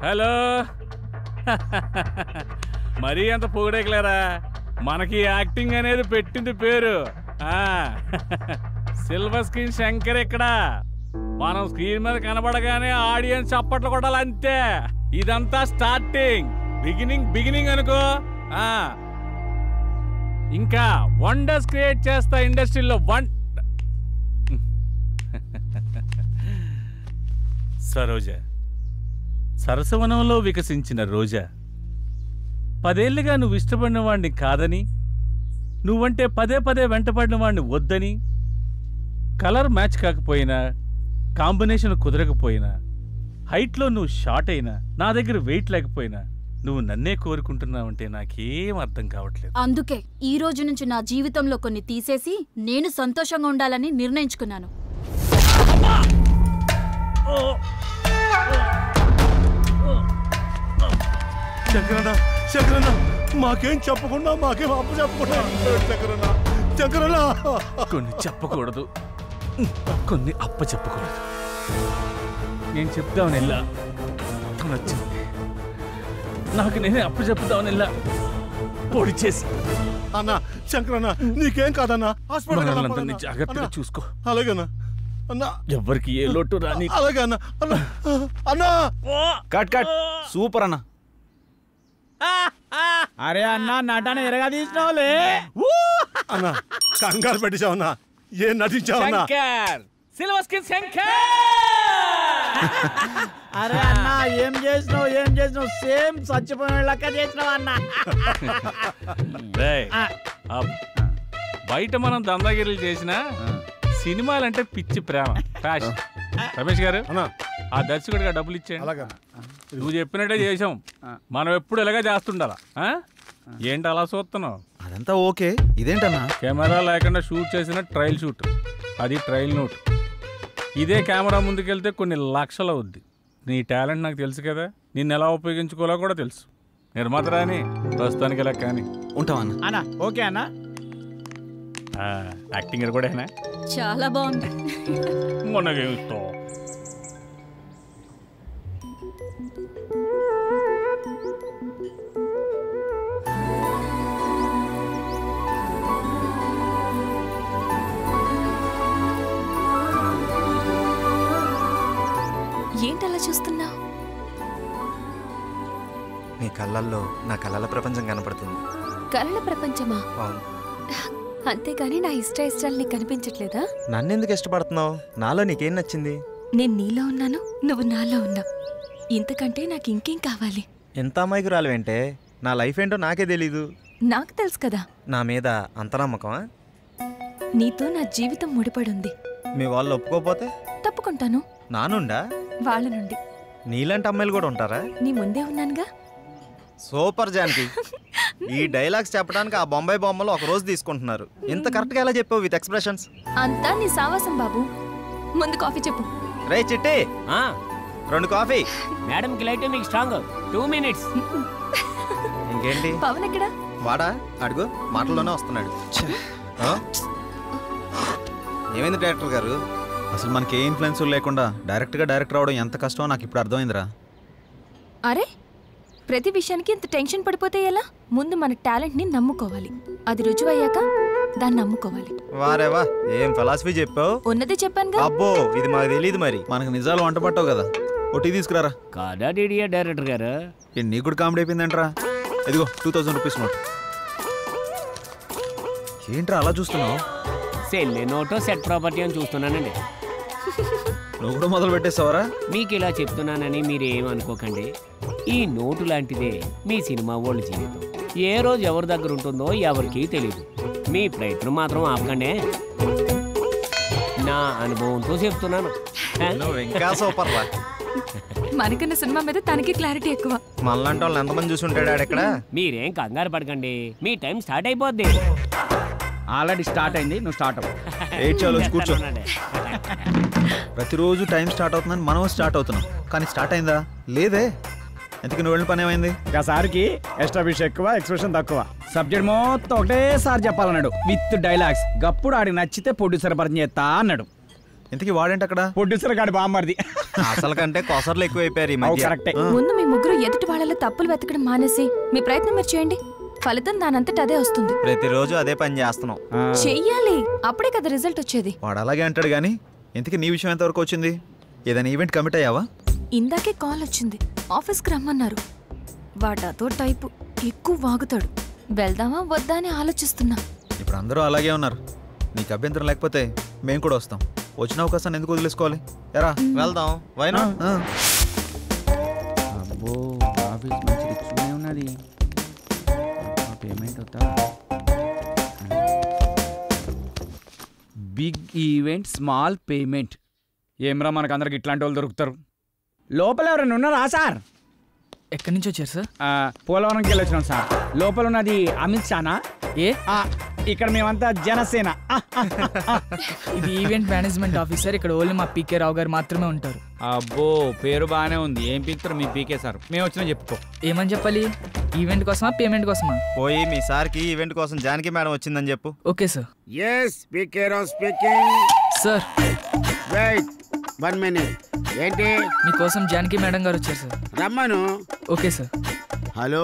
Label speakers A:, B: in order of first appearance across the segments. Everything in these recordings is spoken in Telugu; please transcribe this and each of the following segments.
A: హలో. మరీ అంత పొగడేకలేరా, మనకి యాక్టింగ్ అనేది పెట్టింది పేరు. సిల్వర్ స్క్రీన్ శంకర్ ఇక్కడ. మనం స్క్రీన్ మీద కనబడగానే ఆడియన్స్ చప్పట్లు కొట్టాలి అంతే. ఇదంతా స్టార్టింగ్, బిగినింగ్ అనుకో. ఇంకా వండర్స్ క్రియేట్ చేస్తా ఇండస్ట్రీలో. సరోజ, సరసవనంలో వికసించిన రోజా, 10 ఏళ్లుగా నువ్వు ఇష్టపడిన వాడిని కాదని, నువ్వంటే పదే వెంటపడిన వాడిని వద్దని, కలర్ మ్యాచ్ కాకపోయినా, కాంబినేషన్ కుదరకపోయినా, హైట్లో నువ్వు షార్ట్ అయినా, నా దగ్గర వెయిట్ లేకపోయినా, నువ్వు నన్నే కోరుకుంటున్నావంటే నాకేం అర్థం కావట్లేదు.
B: అందుకే ఈ రోజు నుంచి నా జీవితంలో కొన్ని తీసేసి నేను సంతోషంగా ఉండాలని నిర్ణయించుకున్నాను.
C: శంకరన్న, మాకేం చెప్పకుండా, మాకేం అప్పు చెప్పకుండా. శంకరన్న,
A: కొన్ని చెప్పకూడదు, కొన్ని అప్ప చెప్పకూడదు. నేను చెప్తామని వెళ్ళా, నచ్చింది. నాకు నేనే అప్పు చెప్తామని వెళ్ళా, పొడి చేసి.
C: అన్న శంకరన్న, నీకేం కాదన్నా, హాస్పిటల్
A: జాగ్రత్తగా చూసుకో.
C: అలాగేనా అన్నా,
A: ఎవరికి ఏ లోటు రాని.
C: అలాగే అన్న. అన్నా
D: కట్ సూపర్ అన్న.
E: అరే అన్న, నటన ఎరగా తీసినావులే
C: అన్నా. కంగారు పెట్టించావన్నా, ఏం నటించావన్నా?
A: Silver screen Shankar.
E: అరే అన్న, ఏం చేసినావు? సేమ్ చచ్చిపోయిన లెక్క చేసినావు అన్న.
A: బయట మనం దందాగిరీలు చేసినా సినిమాలంటే పిచ్చి ప్రేమ, ఫ్యాషన్. రమేష్ గారు, ఆ దర్శకుడిగా డబ్బులు ఇచ్చేయండి. నువ్వు చెప్పినట్టే చేసాం, మనం ఎప్పుడు ఇలాగే చేస్తుండాలా. ఏంటి అలా చూస్తున్నావు?
D: అదంతా ఓకే, ఇదేంటన్నా?
A: కెమెరా లేకుండా షూట్ చేసిన ట్రయల్ షూట్, అది ట్రయల్ నోట్. ఇదే కెమెరా ముందుకెళ్తే కొన్ని లక్షలు అవుద్ది. నీ టాలెంట్ నాకు తెలుసు కదా, నిన్ను ఎలా ఉపయోగించుకోవాలో కూడా తెలుసు. నిర్మాత రాని ప్రస్తుతానికి ఇలా కానీ
D: ఉంటావన్నా.
E: ఓకే అన్న.
A: యాక్టింగ్ కూడా
B: చాలా బాగుంది.
A: మొన్నగేమిస్తో
F: ఏంటలా చూస్తున్నావు?
G: నీ కళ్ళల్లో నా కళ్ళల ప్రపంచం కనపడుతుంది.
F: కళల ప్రపంచమా?
G: అవును.
F: అంతేగాని నా ఇష్టాలు నీకు కనిపించట్లేదా?
G: నన్నెందుకు ఇష్టపడుతున్నావు? నాలో నీకేం నచ్చింది?
F: నేను నీలో ఉన్నాను, నువ్వు నాలో ఉన్నావు. ఇంతకంటే నాకు ఇంకేం కావాలి?
G: ఎంత అమాయకురాలువేంటే, నా లైఫ్ ఏంటో నాకే తెలీదు.
F: నాకు తెలుసు కదా.
G: నా మీద అంత నమ్మకమా?
F: నీతో నా జీవితం ముడిపడుంది.
G: మీ వాళ్ళు ఒప్పుకోపోతే?
F: తప్పుకుంటాను.
G: నానుండా?
F: వాళ్ళ నుండి.
G: నీలాంటి అమ్మాయిలు కూడా ఉంటారా?
F: నీ ముందే ఉన్నానుగా.
G: సూపర్ జానకి. ఈ డైలాగ్స్ చెప్పడానికి ఆ బొంబాయి బొమ్మలు ఒక రోజు తీసుకుంటున్నారు. ఇంత కరెక్ట్గా ఎలా చెప్పావు విత్ ఎక్స్ప్రెషన్స్?
F: అంతా నీ సావాసం బాబు. ముందు కాఫీ చెప్పు.
G: రే చిట్టి, 2 కాఫీ.
H: మేడంకి లైట్, మీకు స్ట్రాంగ్. 2 minutes.
G: ఇంకేంటి?
F: పవన్ ఎక్కడా?
G: వాడా? అడుగు, మాటల్లోనే వస్తున్నాడు. ఏమైంది డైరెక్టర్ గారు?
D: అసలు మనకి ఏ ఇన్ఫ్లుయెన్స్ లేకుండా డైరెక్టర్ అవడం ఎంత కష్టమో నాకు ఇప్పుడు అర్థమైందిరా.
F: అరే, ప్రతి విషయానికి ఇంత టెన్షన్ పడిపోతే ఎలా? ముందు మన టాలెంట్ని నమ్ముకోవాలి. అది రుజువయ్యాక దాన్ని నమ్ముకోవాలి.
G: వారేవా, ఏం ఫిలాసఫీ చెప్పావు?
F: ఉన్నదే చెప్పాను.
G: అబ్బో, ఇది మాకు తెలియదు. మరి
D: మనకు నిజాలు వంట పట్టావు కదా, ఒకటి తీసుకురారా.
H: కాదా డీడీఏ డైరెక్టర్ గారు?
D: నీకు కూడా కామెడీ అయిపోయిందంటరా. ఇదిగో 2000 రూపీస్ నోట్. ఏంట్రా అలా చూస్తున్నావు?
H: సెల్ నోటో సెట్ ప్రాపర్టీ అని చూస్తున్నానండి.
D: నువ్వు కూడా మొదలు పెట్టేస్తావరా?
H: మీకు ఇలా చెప్తున్నానని మీరేమనుకోకండి. ఈ నోటు లాంటిదే మీ సినిమా వాళ్ళ జీవితం. ఏ రోజు ఎవరి దగ్గర ఉంటుందో ఎవరికీ తెలియదు. మీ ప్రయత్నం మాత్రం ఆపకండి. నా అనుభవంతో చెప్తున్నాను.
G: ఇంకా సూపర్ రా.
F: మనకన్నా సినిమా మీద తనకి క్లారిటీ ఎక్కువ.
G: మనలాంటి వాళ్ళు ఎంతమంది చూసి ఉంటాడు ఆడెక్కడ?
H: మీరేం కంగారు పడకండి, మీ టైం స్టార్ట్ అయిపోద్ది.
E: ఆల్రెడీ స్టార్ట్ అయింది, నువ్వు స్టార్ట్ అవ్వు.
D: కూర్చో. ప్రతిరోజు టైం స్టార్ట్ అవుతుందని మనం స్టార్ట్ అవుతున్నాం, కానీ స్టార్ట్ అయిందా? లేదే. ఎందుకు నువ్వు వెళ్ళిన పని ఏమైంది?
E: ఒకసారికి ఎస్టాబ్లిష్ ఎక్కువ, ఎక్స్ప్రెషన్ తక్కువ. సబ్జెక్ట్ మొత్తం ఒకటేసారి చెప్పాలన్నాడు విత్ డైలాగ్స్. గప్పుడు ఆడికి నచ్చితే ప్రొడ్యూసర్ పరిచయం చేస్తా అన్నాడు.
D: ఇంతకీ వాడేంటి అక్కడ?
E: ప్రొడ్యూసర్ గాడి బామ్మర్ది.
G: అసలు కంటే కొసర్లు ఎక్కువైపోయారు ఈ మధ్య.
E: కరెక్టే.
F: ముందు మీ ముగ్గురు ఎదుటి వాళ్ళలో తప్పులు వెతకడం మానేసి మీ ప్రయత్నం మీరు చేయండి. ఫలితం దానంతట అదే వస్తుంది.
G: ప్రతిరోజు అదే పని చేస్తున్నాం.
F: చెయ్యాలి, అప్పుడే కదా రిజల్ట్ వచ్చేది.
D: వాడు అలాగే అంటాడు కానీ ఇంతకీ నీ విషయం ఎంతవరకు వచ్చింది? ఏదైనా ఈవెంట్ కమిట్ అయ్యావా?
F: ఇందాకే కాల్ వచ్చింది, ఆఫీస్కి రమ్మన్నారు. వాడాతో టైపు, ఎక్కువ వాగుతాడు. వెళ్దామా వద్దా అని ఆలోచిస్తున్నా.
D: ఇప్పుడు అందరూ అలాగే ఉన్నారు. నీకు అభ్యంతరం లేకపోతే మేము కూడా వస్తాం. వచ్చిన అవకాశాన్ని ఎందుకు వదిలేసుకోవాలి? ఎరా
G: వెళ్దాం. వైనా
E: అబ్బో ఆఫీస్ మంచి రిచ్గానే ఉన్నది. పేమెంట్ అవుతా. Big event small payment. ఏమ్రా మనకు అందరికి ఇట్లాంటి వాళ్ళు దొరుకుతారు. లోపల ఎవరైనా ఉన్నారా సార్?
I: ఎక్కడి నుంచి వచ్చారు సార్?
E: పోలవరంకి వెళ్ళి వచ్చినాం సార్. లోపల ఉన్నది అమిత్ షానా?
I: ఏ
E: ఇక్కడ మేమంతా జనసేన.
I: ఇది ఈవెంట్ మేనేజ్మెంట్ ఆఫీసర్. ఇక్కడ ఓన్లీ మా పీకే రావు గారు మాత్రమే ఉంటారు.
E: అబ్బో పేరు బాగానే ఉంది. ఏం పీకుతారు మీ పీకే సార్? మేము వచ్చినా చెప్పుకో.
I: ఏమని చెప్పాలి? ఈవెంట్ కోసమా పేమెంట్ కోసమా?
G: పోయి మీ సార్కి ఈవెంట్ కోసం జానకి మేడం వచ్చిందని చెప్పు.
I: Okay sir.
J: S PK Rao speaking.
I: Sir
J: wait 1 minute. ఏంటి?
I: మీకోసం జానకి మేడం గారు వచ్చారు సార్.
J: రమ్మను.
I: Okay sir.
J: Hello,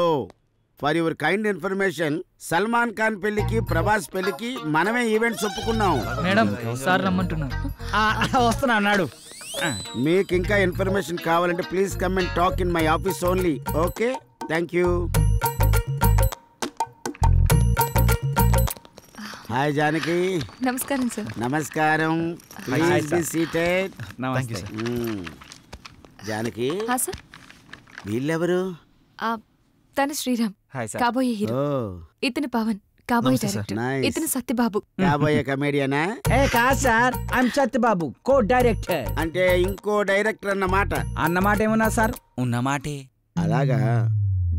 J: for your kind information, Salman Khan పెళ్లికి ప్రభాస్ పెళ్లికి మనమే ఈవెంట్స్ ఒప్పుకున్నాం.
I: మేడం సార్ రమ్మంటున్నారు.
E: వస్తున్నా అన్నాడు.
J: మీకు ఇంకా ఇన్ఫర్మేషన్ కావాలంటే please come and talk in my office only. Okay, thank you. Hi Janaki.
F: నమస్కారం సార్.
J: నమస్కారం. Please be seated.
E: నమస్తే.
J: జానకి,
F: సార్
J: వీళ్ళెవరు?
F: తన శ్రీరామ్, కాబోయే హీరో. ఇతను పవన్, కాబోయే డైరెక్టర్. ఇతను సత్యబాబు,
J: కాబోయే కమేడియనా?
E: కాదు sir, I'm Satyababu, co director.
J: అంటే ఇంకో డైరెక్టర్ అన్నమాట.
E: అన్నమాట ఏమన్నా సార్?
I: ఉన్నమాటే.
J: అలాగా.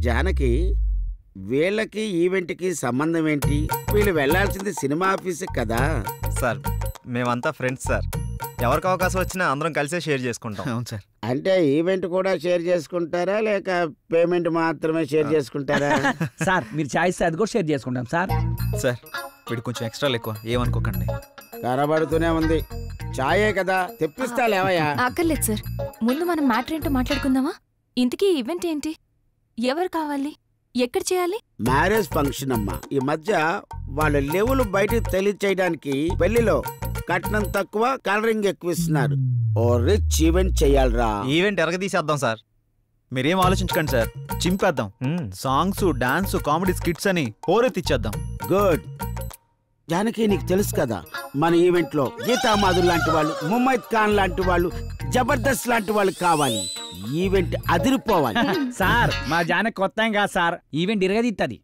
J: జానకి, వీళ్ళకి ఈవెంట్కి సంబంధం ఏంటి? వీళ్ళు వెళ్లాల్సింది సినిమా ఆఫీస్ కదా.
G: సార్ మేమంతా ఫ్రెండ్స్ సార్. ఎవరికి అవకాశం వచ్చినా అందరం కలిసే షేర్ చేసుకుంటాం.
D: అవును సార్.
J: అంటే ఈవెంట్ కూడా షేర్ చేసుకుంటారా లేక పేమెంట్ మాత్రమే షేర్ చేసుకుంటారా?
E: సార్ మీరు చాయిస్ అది కూడా షేర్ చేసుకుంటాం సార్.
D: సార్ వీడు కొంచెం ఎక్స్ట్రా ఎక్కువ, ఏమనుకోకండి.
J: కనబడుతూనే ఉంది. చాయే కదా, తెప్పిస్తా లేవయ్యా.
F: అక్కర్లేదు సార్. ముందు మనం మ్యాటర్ ఏంటో మాట్లాడుకుందామా? ఇంతకీ ఈవెంట్ ఏంటి? ఎవరు కావాలి? ఎక్కడ చేయాలి?
J: మ్యారేజ్ ఫంక్షన్ అమ్మా. ఈ మధ్య వాళ్ళ లెవెల్ బయటకు తెలియచేయడానికి పెళ్లిలో కట్నం తక్కువ, కలరింగ్ ఎక్కువ ఇస్తున్నారు. ఓ రిచ్ ఈవెంట్ చెయ్యాలరా.
G: ఈవెంట్ ఎరగదీసేద్దాం సార్.
D: మీరేం ఆలోచించకండి సార్, చింపేద్దాం. సాంగ్స్, డాన్స్, కామెడీ స్కిట్స్ అని హోరెత్తిచ్చేద్దాం.
J: గుడ్. జానకి, నీకు తెలుసు కదా మన ఈవెంట్ లో గీతామాధుర్ లాంటి వాళ్ళు, ముమైత్ ఖాన్ లాంటి వాళ్ళు, జబర్దస్త్ లాంటి వాళ్ళు కావాలి. ఈవెంట్ అదిరిపోవాలి.
E: సార్ మా జానకి కొత్త ఏం కాదు సార్, ఈవెంట్ ఇరగదిత్తది.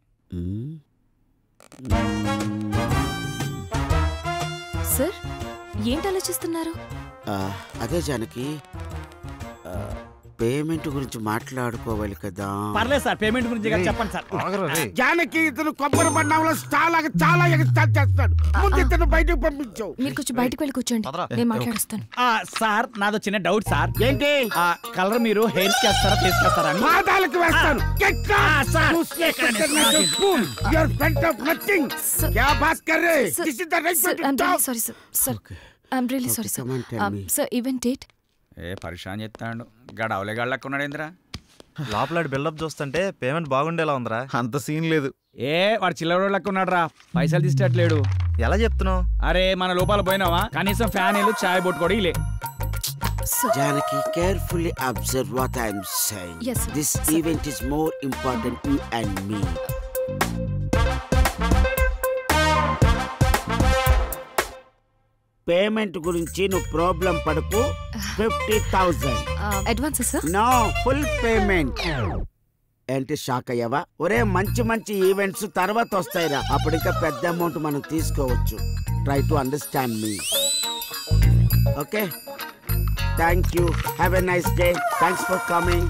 F: సార్ ఏంటి ఆలోచిస్తున్నారు?
J: అదే జానకి, పేమెంట్ గురించి మాట్లాడుకోవాలి కదా.
E: పర్లేదు సార్, పేమెంట్ గురించి చెప్పండి సార్.
J: జానకి, ఇతను కొబ్బరి బండంలో చాలా ఎగస్టార్ట్ చేస్తాడు. ముందు ఇతను బయటకు పంపించావు.
F: మీరు కొంచెం బయటకు వెళ్ళి కూర్చోండి, నేను మాట్లాడుస్తాను.
E: సార్ నాదో చిన్న డౌట్ సార్.
J: ఏంటి?
E: కలర్ మీరు హెయిర్ కి వేస్తారా, ఫేస్ కి వేస్తారా?
J: పాదాలకు వేస్తాను.
F: ఈవెంట్ డేట్
E: పరిశాన్ చెప్తాడు. గడవలే గళ్ళకు ఉన్నాడేంద్రా.
G: లోపల బిల్డప్ చూస్తుంటే పేమెంట్ బాగుండేలా ఉందిరా.
D: అంత సీన్ లేదు.
E: వాడు చిల్లరోళ్ళకు ఉన్నాడు రా, పైసలు తీసేటట్లేడు.
G: ఎలా చెప్తున్నావు?
E: అరే మన లోపల పోయినావా, కనీసం ఫ్యాన్ ఇల్లు చాయ్ బొట్టు కూడా ఇలే.
J: Janaki, carefully observe what I am saying.
F: Yes, sir.
J: This event is more important you and me. Payment గురించి నువ్వు ప్రాబ్లం పడకు. 50,000
F: advance sir?
J: No, full payment. ఏంటి షాక్ అయ్యావా? ఒరే మంచి ఈవెంట్స్ తర్వాత వస్తాయిరా, అప్పుడు ఇంకా పెద్ద అమౌంట్ మనం తీసుకోవచ్చు. Try to understand me. Okay, thank you. Have a nice day. Thanks for coming.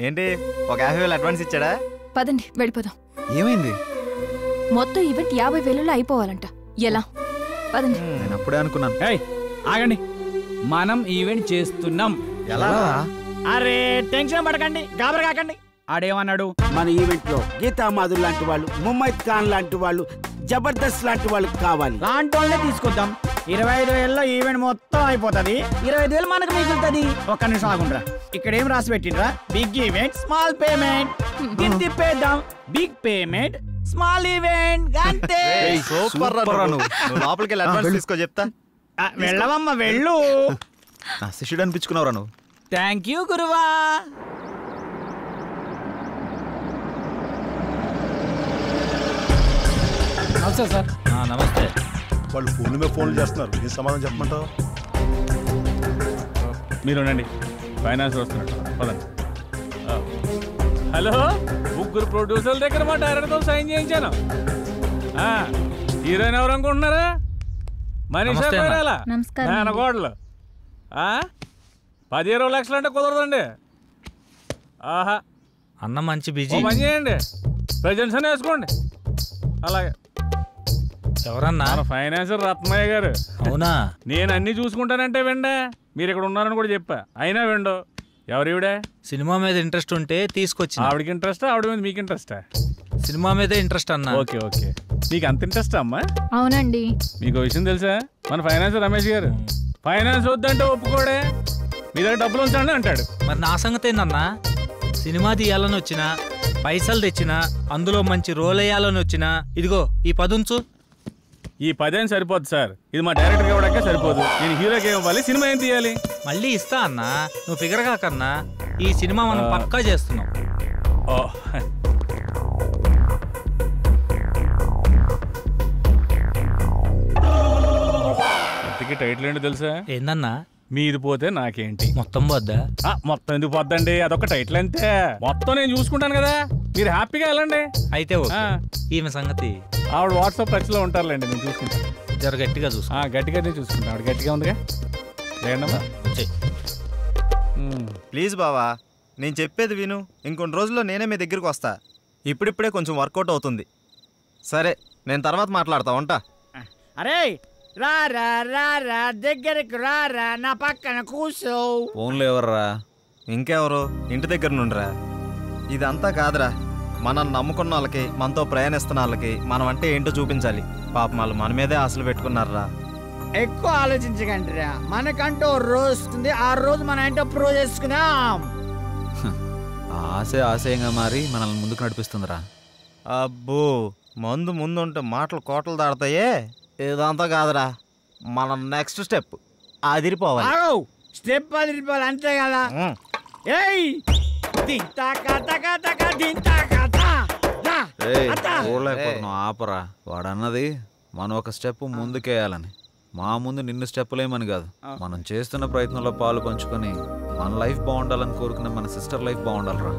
G: ఏంటి, ఒక 50,000 అడ్వాన్స్ ఇచ్చాడా?
F: పదండి వెళ్ళిపోదాం.
D: ఏమైంది?
F: మొత్తం ఈవెంట్ 50,000లో అయిపోవాలంట. ఎలా? పదండి.
D: నేను అప్పుడే అనుకున్నాను.
E: ఆగండి, మనం ఈవెంట్ చేస్తున్నాం.
D: ఎలా?
E: అరే టెన్షన్ పడకండి, గాబర కాకండి. ఆడేమన్నాడు?
J: మన ఈవెంట్ లో గీతామాధుర్ లాంటి వాళ్ళు, ముమైత్ ఖాన్ లాంటి వాళ్ళు, జబర్దస్త్ లాంటి వాళ్ళు కావాలి.
E: లాంటి వాళ్ళే తీసుకొద్దాం. 25,000లో ఈవెంట్ మొత్తం అయిపోతుంది. 25,000 మనకు మిగులుతుంది. ఒక్క నిమిషం ఆగుండ్రా. ఇక్కడ ఏం రాసి పెట్టిండ్రా? Big event small payment. దీన్ని తిప్పేద్దాం. బిగ్ పేమెంట్ స్మాల్ ఈవెంట్ అంతే.
G: సూపర్ రా నువ్వు. లోపలికి వెళ్ళి అడ్వాన్స్ తీసుకో చెప్తా.
E: వెళ్ళవమ్మ వెళ్ళు.
D: నా శిష్యుడు అనిపించుకున్నావురా నువ్వు.
E: థ్యాంక్ యూ గురువా.
A: నమస్తే సార్.
C: నమస్తే. వాళ్ళు ఫోన్ మీద ఫోన్లు చేస్తున్నారు, ఏం సమాధానం చెప్పమంటావు?
A: మీరునండి, ఫైనాన్స్ వస్తున్నట్టు. పదండి. హలో, ముగ్గురు ప్రొడ్యూసర్ల దగ్గర మా డైరెక్టర్తో సైన్ చేయించాను. హీరోయిన్ ఎవరు అనుకుంటున్నారా? మనీషా కొయిరాలా, మేనకోడలు. 10-20 లక్షలు అంటే కుదరదండి. ఆహా
K: అన్న మంచి బిజీ.
A: పని చేయండి, ప్రజెంట్స్ అని వేసుకోండి. అలాగే.
K: ఎవరన్నా?
A: ఫైనాన్సర్ రత్నయ్య గారు.
K: అవునా?
A: నేను అన్ని చూసుకుంటానంటే వెండే, మీరు ఇక్కడ ఉన్నారని కూడా చెప్పా, అయినా వెండో. ఎవరివిడే?
K: సినిమా మీద ఇంట్రెస్ట్ ఉంటే తీసుకొచ్చి.
A: ఆవిడకి ఇంట్రెస్టా, ఆవిడ మీద మీకు ఇంట్రెస్టా?
K: సినిమా మీదే ఇంట్రెస్ట్ అన్న.
A: ఓకే ఓకే, మీకు అంత ఇంట్రెస్టా అమ్మా?
B: అవునండి.
A: మీకు విషయం తెలుసా, మన ఫైనాన్సర్ రమేష్ గారు ఫైనాన్స్ వద్దంటే ఒప్పుకోడే, మీ దగ్గర డబ్బులు ఉంచండి అంటాడు.
K: మరి నా సంగతి ఏందన్నా? సినిమా తీయాలని వచ్చినా, పైసలు తెచ్చినా, అందులో మంచి రోల్ వేయాలని వచ్చినా, ఇదిగో ఈ 10 ఉంచు.
A: ఈ 10 ఏం సరిపోదు సార్, ఇది మా డైరెక్టర్ ఇవ్వడాకే సరిపోదు. నేను హీరోకి ఏం ఇవ్వాలి, సినిమా ఏం తీయాలి?
K: మళ్ళీ ఇస్తా అన్నా, నువ్వు ఫిగర్ కాకన్నా. ఈ సినిమా మనం పక్కా చేస్తున్నాం.
A: టైటిల్ ఏంటో తెలుసా?
K: ఏందన్నా?
A: మీది పోతే నాకేంటి.
K: మొత్తం పోద్దా?
A: మొత్తం ఎందుకు పోద్దండి, అదొక టైటిల్ అంతే. మొత్తం నేను చూసుకుంటాను కదా, మీరు హ్యాపీగా వెళ్ళండి.
K: అయితే ఈమె సంగతి
A: ఆవిడ వాట్సాప్ టచ్ లో ఉంటారులేండి, నేను చూసుకుంటాను.
K: జర గట్టిగా చూసుకో.
A: గట్టిగానే చూసుకుంటాను. ఆవిడ గట్టిగా ఉందిగా. లేదమ్మా
G: ప్లీజ్ బావా, నేను చెప్పేది విను. ఇంకొన్ని రోజుల్లో నేనే మీ దగ్గరికి వస్తా. ఇప్పుడిప్పుడే కొంచెం వర్కౌట్ అవుతుంది. సరే, నేను తర్వాత మాట్లాడతా, ఉంటా.
E: అరే రారా రారా, దగ్గరకు రారా, నా పక్కన కూర్చో.
D: ఫోన్లో ఎవర్రా?
G: ఇంకెవరు, ఇంటి దగ్గర నుండిరా. ఇదంతా కాదురా, మనం నమ్ముకున్న వాళ్ళకి, మనతో ప్రయాణిస్తున్న వాళ్ళకి మనం అంటే ఏంటో చూపించాలి. పాపం వాళ్ళు మన మీదే ఆశలు పెట్టుకున్నారా.
E: ఎక్కువ ఆలోచించకండిరా, మనకంటూ రోజు వస్తుంది, ఆ రోజు మనం ఏంటో ప్రూవ్ చేసుకుందాం.
D: ఆశే ఆశయంగా మారి మనల్ని ముందుకు నడిపిస్తుందిరా.
G: అబ్బో, మందు ముందుంటే మాటలు కోటలు దాడతాయే. ఇదంతా కాదురా, మనం నెక్స్ట్ స్టెప్ అదిరిపోవాలి.
E: స్టెప్ అదిరిపోవాలి, అంతే కదా.
D: ఆపరా, వాడన్నది మనం ఒక స్టెప్ ముందుకేయాలని. మా ముందు నిన్ను స్టెప్పులేమని కాదు, మనం చేస్తున్న ప్రయత్నంలో పాలు పంచుకొని మన లైఫ్ బాగుండాలని కోరుకునే మన సిస్టర్ లైఫ్ బాగుండాలరా.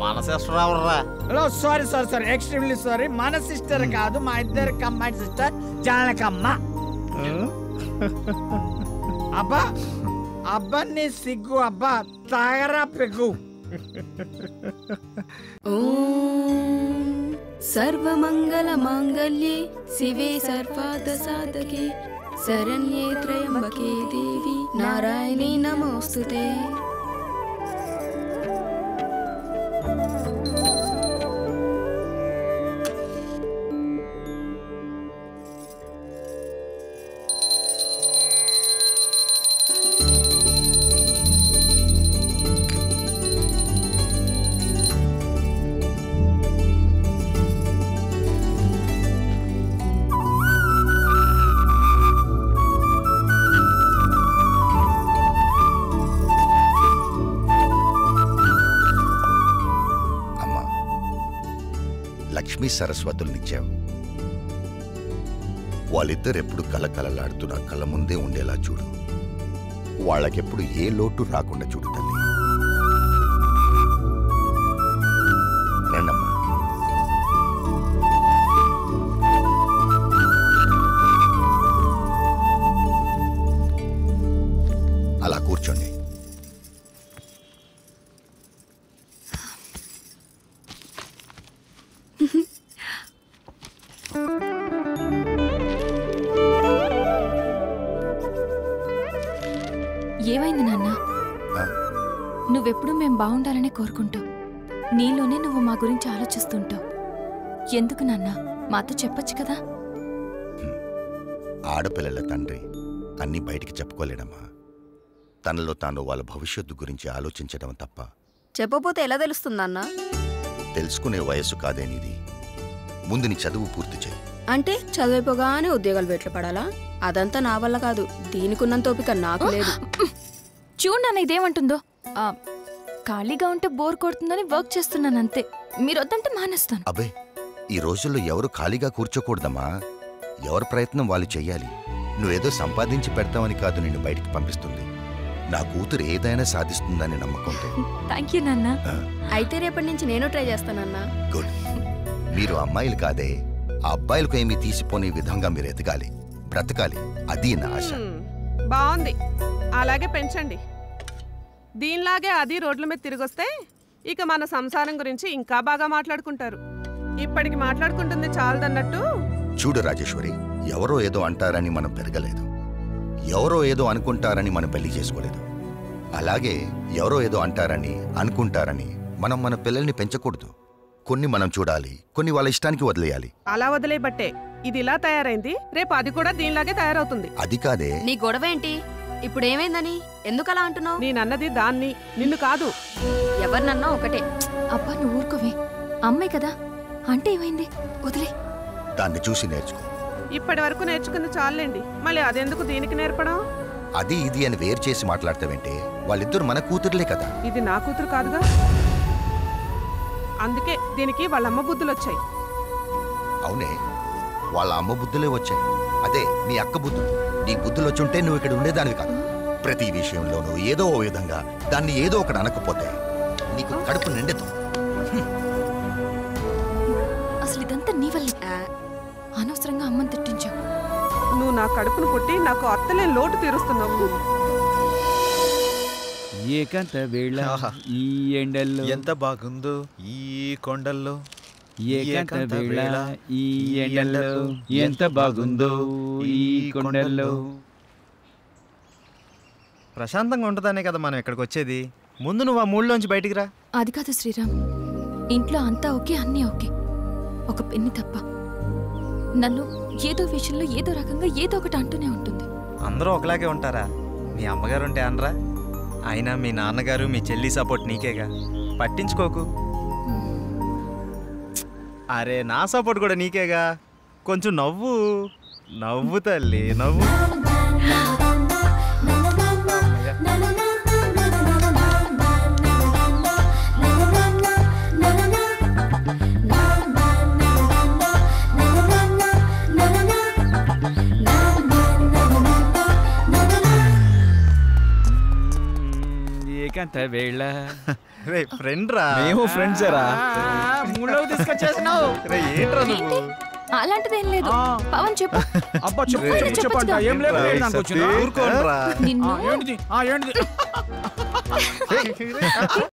G: మన సిస్టర్ ఎవర్రా?
E: Sorry extremely sorry. మన సిస్టర్ కాదు, మా ఇద్దరు కంబైన్ సిస్టర్ జానకమ్మ. అబ్బా అబ్బా నీ సిగ్గు, అబ్బా తాగరా పెగ్గు.
L: సర్వమంగళ మాంగళ్యే శివే సర్వార్థ సాధకే శరణ్యే త్రయంబకే దేవి నారాయణీ నమోస్తుతే.
M: లక్ష్మీ సరస్వతుల్నిచ్చావు. వాళ్ళిద్దరెప్పుడు కలకలలాడుతూ నా కళ్ళ ముందే ఉండేలా చూడు. వాళ్ళకెప్పుడు ఏ లోటు రాకుండా చూడు తల్లి. రండమ్మా. అలా కూర్చోండి.
F: ఏమైంది నాన్న? నువ్వెప్పుడు మేం బాగుండాలని కోరుకుంటావు, నీలోనే నువ్వు మా గురించి ఆలోచిస్తుంటావు. ఎందుకు నాన్న? మాతో చెప్పొచ్చు కదా.
M: ఆడపిల్లల తండ్రి అన్నీ బయటికి చెప్పుకోలేడమ్మా. తనలో తాను వాళ్ళ భవిష్యత్తు గురించి ఆలోచించడం తప్ప.
L: చెప్పపోతే ఎలా తెలుస్తుందన్నా?
M: తెలుసుకునే వయస్సు కాదేనిది. ముందు నీ చదువు పూర్తి చేయి.
L: అంటే చదివిపోగానే ఉద్యోగాలు వెట్లు పడాలా? అదంతా నా వల్ల కాదు. దీనికున్నంత ఓపిక నాకు లేదు.
F: చూడు నాన్న ఇదేమంటుందో. ఖాళీగా ఉంటే బోర్ కొడుతుందని వర్క్ చేస్తున్నాను అంతే. మీరు వద్దంటే మానేస్తాను.
M: అబ్బే, ఈ రోజుల్లో ఎవరు ఖాళీగా కూర్చోకూడదమ్మా. ఎవరి ప్రయత్నం వాళ్ళు చెయ్యాలి. నువ్వేదో సంపాదించి పెడతావని కాదు నిన్ను బయటికి పంపిస్తుంది. నా కూతురు ఏదైనా సాధిస్తుందని నమ్మకంతో.
F: థ్యాంక్ యూ నాన్న.
L: అయితే రేపటి నుంచి నేను ట్రై చేస్తానన్నా.
M: గుడ్. మీరు అమ్మాయిలు కాదే, ఆ అబ్బాయిలకు ఏమీ తీసిపోని విధంగా మీరు ఎదగాలి, బ్రతకాలి. అది నా ఆశ.
N: బాగుంది, అలాగే పెంచండి. దీనిలాగే అది రోడ్ల మీద తిరిగొస్తే ఇక మన సంసారం గురించి ఇంకా బాగా మాట్లాడుకుంటారు. ఇప్పటికి మాట్లాడుకుంటుంది చాలదన్నట్టు.
M: చూడు రాజేశ్వరి, ఎవరో ఏదో అంటారని మనం పెరగలేదు. ఎవరో ఏదో అనుకుంటారని మనం పెళ్లి చేసుకోలేదు. అలాగే ఎవరో ఏదో అంటారని అనుకుంటారని మనం మన పిల్లల్ని పెంచకూడదు. కొన్ని మనం చూడాలి, కొన్ని వాళ్ళ ఇష్టానికి వదిలేయాలి.
N: అలా వదిలేబట్టే ఇది ఇలా తయారైంది. రేపు అది కూడా దీనిలాగే తయారవుతుంది.
M: అది కాదే.
L: నీ గొడవ ఏంటి? ఇప్పుడు ఏమైందని ఎందుకు అలా అంటున్నావు?
N: నేనన్నది దాన్ని, నిన్ను కాదు.
L: ఎవరినన్నా ఒకటే.
F: అబ్బా నువ్వు ఊరుకోవే, అమ్మాయి కదా. అంటే ఏమైంది, వదిలే.
M: దాన్ని చూసి నేర్చుకో.
N: ఇప్పటి వరకు నేర్చుకుంది చాలండి, మళ్ళీ అదెందుకు దీనికి నేర్పడం?
M: అది ఇది అని వేరు చేసి మాట్లాడతావంటే వాళ్ళిద్దరు మన కూతురులే కదా.
N: ఇది నా కూతురు కాదుగా. అందుకే దీనికి వాళ్ళ అమ్మ బుద్ధులు వచ్చాయి.
M: అవునే, వాళ్ళ అమ్మ బుద్ధులే వచ్చాయి. అదే నీ అక్క బుద్ధులు. నీ బుద్ధులు వచ్చుంటే నువ్వు ఇక్కడ ఉండేదానివి కాదు. ప్రతి విషయంలోనూ ఏదో ఓ విధంగా దాన్ని ఏదో ఒకటి అనకపోతే నీకు కడుపు నిండదు.
F: అసలు ఇదంతా నీ వల్ల. అనవసరంగా అమ్మని తిట్టించావు.
N: నువ్వు నా కడుపును పుట్టి నాకు అత్తలేని లోటు తీరుస్తున్నావు.
O: ఏకాంత వేళ ఈ ఎండల్లో
D: ఎంత బాగుందో ఈ కొండల్లో.
O: ఏకాంత వేళ ఈ ఎండల్లో ఎంత బాగుందో ఈ కొండల్లో.
G: ప్రశాంతంగా ఉంటుందనే కదా మనం ఇక్కడికి వచ్చేది. ముందు నువ్వు ఆ మూడ్లోంచి బయటికి రా.
F: అది కాదు శ్రీరామ్, ఇంట్లో అంతా ఓకే, అన్నీ ఓకే, ఒక పెన్ని తప్ప. నన్ను ఏదో విషయంలో ఏదో రకంగా ఏదో ఒకటి అంటూనే ఉంటుంది.
G: అందరూ ఒకలాగే ఉంటారా? మీ అమ్మగారు ఉంటే అనరా? అయినా మీ నాన్నగారు మీ చెల్లి సపోర్ట్ నీకేగా, పట్టించుకోకు. అరే నా సపోర్ట్ కూడా నీకేగా. కొంచెం నవ్వు నవ్వు తల్లి, నవ్వు.
O: ఏకాంత వేళ
G: రే ఫ్రెండ్ రా.
K: మేము ఫ్రెండ్సేరా.
E: మూడవ తీసుకొచ్చేసినావు.
G: రే ఏంట్రా నువ్వు?
F: అలాంటిదేం లేదు. పవన్ చెప్పు.
E: అబ్బా చెప్పు చెప్పు చెప్పంట. ఏం లేదు నాకు వచ్చినా.
G: ఊరుకోండ్రా.
F: నిన్ను
E: ఏంటిది? ఏంటిది?